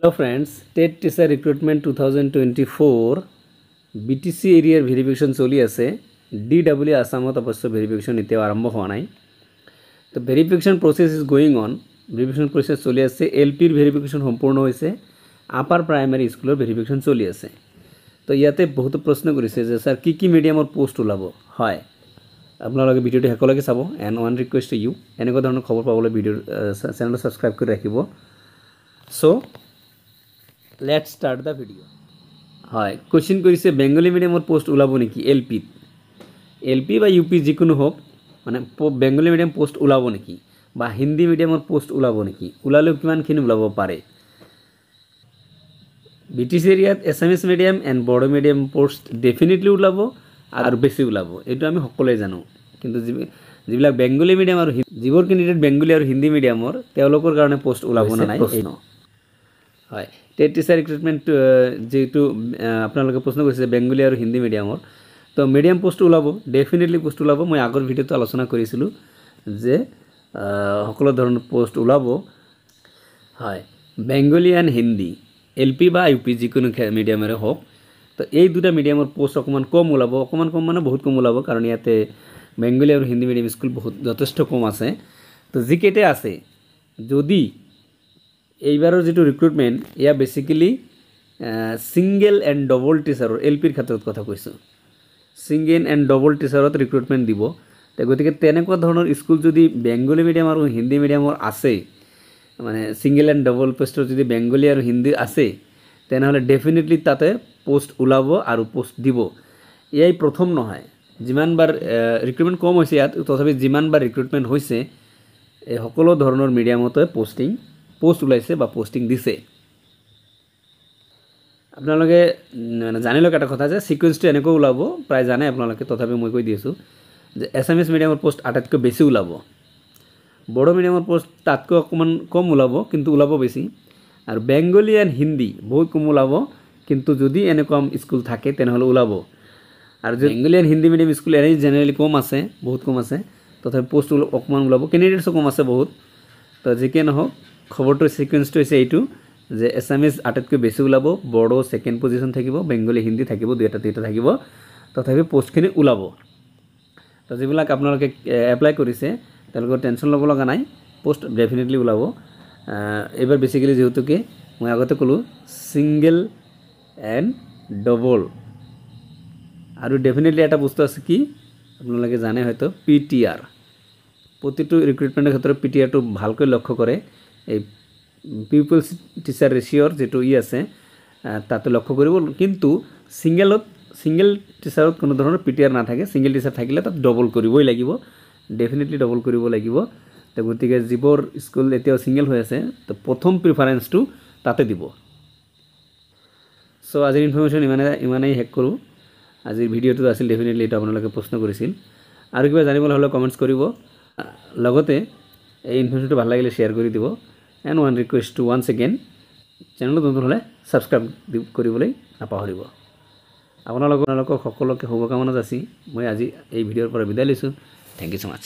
Hello friends, TET Teacher Recruitment 2024 BTC এরিয়ার verification চলি আছে। DW আসামত অবশ্য ভেরিফিকেশন এতিয়াও আরম্ভ হওয়া নাই। তো verification process is going on. Verification process চলি আছে। এলপির ভেরিফিকেশন সম্পূর্ণ হয়েছে, আপার প্রাইমারি স্কুলের ভেরিফিকেশন চলি আছে। তো ইয়াতে বহুত প্রশ্ন কৰিছে যে স্যাৰ কি মিডিয়ামৰ পোস্ট ওলাব হয়। আপোনালোকে ভিডিওটো শেষলৈকে চাব। And one request to you, এনেকুৱা ধৰণৰ খবৰ পাবলৈ ভিডিঅ' চেনেলটো ছাবস্ক্ৰাইব কৰি ৰাখিব। So let's start the video. হয়, কোশ্চিন কৰিছে বেংগলী মিডিয়ামৰ পোস্ট ওলাব নেকি এলপি বা ইউপি যিকোনো হোক, মানে বেংগলী মিডিয়াম পোস্ট ওলাব নেকি বা হিন্দী মিডিয়ামৰ পোস্ট ওলাব নেকি, ওলালেও কিমানখিনি ওলাব পাৰে। BTC এৰিয়াত এছামিছ মিডিয়াম এণ্ড বড়ো মিডিয়াম পোস্ট ডেফিনেটলি ওলাব আৰু বেছি ওলাব, এইটো আমি সকলোৱে জানো। কিন্তু যিবিলাক বেংগলী মিডিয়াম আৰু যিবোৰ কেণ্ডিডেট বেংগলী আৰু হিন্দী মিডিয়ামৰ তেওঁলোকৰ কাৰণে পোস্ট ওলাব নে নাই প্ৰশ্ন। হয়, টেট টিচাৰ ৰিক্ৰুটমেণ্ট যেহেতু আপোনালোকে প্ৰশ্ন কৰিছে বেংগলী আৰু হিন্দী মিডিয়ামৰ, তো মিডিয়াম পোষ্ট ওলাব, ডেফিনেটলি পোষ্ট ওলাব। মই আগৰ ভিডিঅ'টো আলোচনা কৰিছিলোঁ যে সকলো ধৰণৰ পোষ্ট ওলাব। হয়, বেংগলী এণ্ড হিন্দী এলপি বা ইউপি যিকোনো মিডিয়ামৰে হওক, তো এই দুটা মিডিয়ামৰ পোষ্ট অকণমান কম ওলাব। অকণমান কম মানে বহুত কম ওলাব, কাৰণ ইয়াতে বেংগলী আৰু হিন্দী মিডিয়াম স্কুল যথেষ্ট কম আছে। তো যিকেইটা আছে, যদি এইবাৰৰ যিটো ৰিক্ৰুটমেণ্ট এয়া বেচিকেলি ছিংগল এণ্ড ডবল টিচাৰৰ এলপিৰ ক্ষেত্ৰত কথা কৈছোঁ, ছিংগল এণ্ড ডবল টিচাৰত ৰিক্ৰুটমেণ্ট দিব। গতিকে তেনেকুৱা ধৰণৰ স্কুল যদি বেংগলী মিডিয়াম আৰু হিন্দী মিডিয়ামৰ আছে, মানে ছিংগল এণ্ড ডবল পোষ্টৰ যদি বেংগলী আৰু হিন্দী আছে, তেনেহ'লে ডেফিনেটলি তাতে পোষ্ট ওলাব আৰু পোষ্ট দিব। এয়াই প্ৰথম নহয়, যিমানবাৰ ৰিক্ৰুটমেণ্ট কম হৈছে ইয়াত, তথাপি যিমানবাৰ ৰিক্ৰুটমেণ্ট হৈছে এই সকলো ধৰণৰ মিডিয়ামতে পোষ্ট ওলাইছে বা পোষ্টিং দিছে। আপোনালোকে জানি লওক এটা কথা যে সিকুৱেন্সটো এনেকৈ ওলাব, প্ৰায় জানে আপোনালোকে, তথাপি মই কৈ দি আছোঁ যে এছামিছ মিডিয়ামৰ পোষ্ট আটাইতকৈ বেছি ওলাব, বড়ো মিডিয়ামৰ পোষ্ট তাতকৈ অকণমান কম ওলাব কিন্তু ওলাব বেছি, আৰু বেংগলী এণ্ড হিন্দী বহুত কম ওলাব, কিন্তু যদি এনেকুৱা স্কুল থাকে তেনেহ'লে ওলাব। আৰু Bengali and Hindi medium school এনেই জেনেৰেলি কম আছে, বহুত কম আছে, তথাপি পোষ্ট অকণমান ওলাব, কেণ্ডিডেটছো কম আছে বহুত। তো যিকে নহওক খবৰটোৰ সিকুৱেন্সটো হৈছে এইটো যে এছামিজ আটাইতকৈ বেছি ওলাব, বড়ো ছেকেণ্ড পজিশ্যন থাকিব, বেংগলী হিন্দী থাকিব, দুটা থাকিব, তথাপি পোষ্টখিনি ওলাব। তো যিবিলাক আপোনালোকে এপ্লাই কৰিছে তেওঁলোকৰ টেনশ্যন ল'ব লগা নাই, পোষ্ট ডেফিনেটলি ওলাব। এইবাৰ বেচিকেলি যিহেতুকে মই আগতে ক'লোঁ ছিংগল এণ্ড ডবল, আৰু ডেফিনেটলি এটা বস্তু আছে কি আপোনালোকে জানে হয়তো, PTR। প্ৰতিটো ৰিক্ৰুটমেণ্টৰ ক্ষেত্ৰত PTRটো ভালকৈ লক্ষ্য কৰে। এই পিপলছ টিচাৰ ৰেচিঅ'ৰ যিটো আছে তাতে লক্ষ্য কৰিব, কিন্তু ছিংগল টিচাৰত কোনো ধৰণৰ PTR নাথাকে। ছিংগল টিচাৰ থাকিলে তাত ডবল কৰিবই লাগিব, ডেফিনেটলি ডবল কৰিব লাগিব। তো গতিকে যিবোৰ স্কুল এতিয়াও ছিংগল হৈ আছে, তো প্ৰথম প্ৰিফাৰেঞ্চটো তাতে দিব। চ' আজিৰ ইনফৰ্মেশ্যন ইমানেই শেষ কৰোঁ। আজিৰ ভিডিঅ'টো আছিল ডেফিনেটলি এইটো আপোনালোকে প্ৰশ্ন কৰিছিল। আৰু কিবা জানিবলৈ হ'লে কমেণ্টছ কৰিব, লগতে এই ইনফৰ্মেশ্যনটো ভাল লাগিলে শ্বেয়াৰ কৰি দিব। And one request to once again, চেনেলটো নতুন হ'লে ছাবস্ক্ৰাইব কৰিবলৈ নাপাহৰিব। আপোনালোকক সকলোকে শুভকামনা যাচি মই আজি এই ভিডিঅ'ৰ পৰা বিদায় লৈছোঁ। Thank you so' much.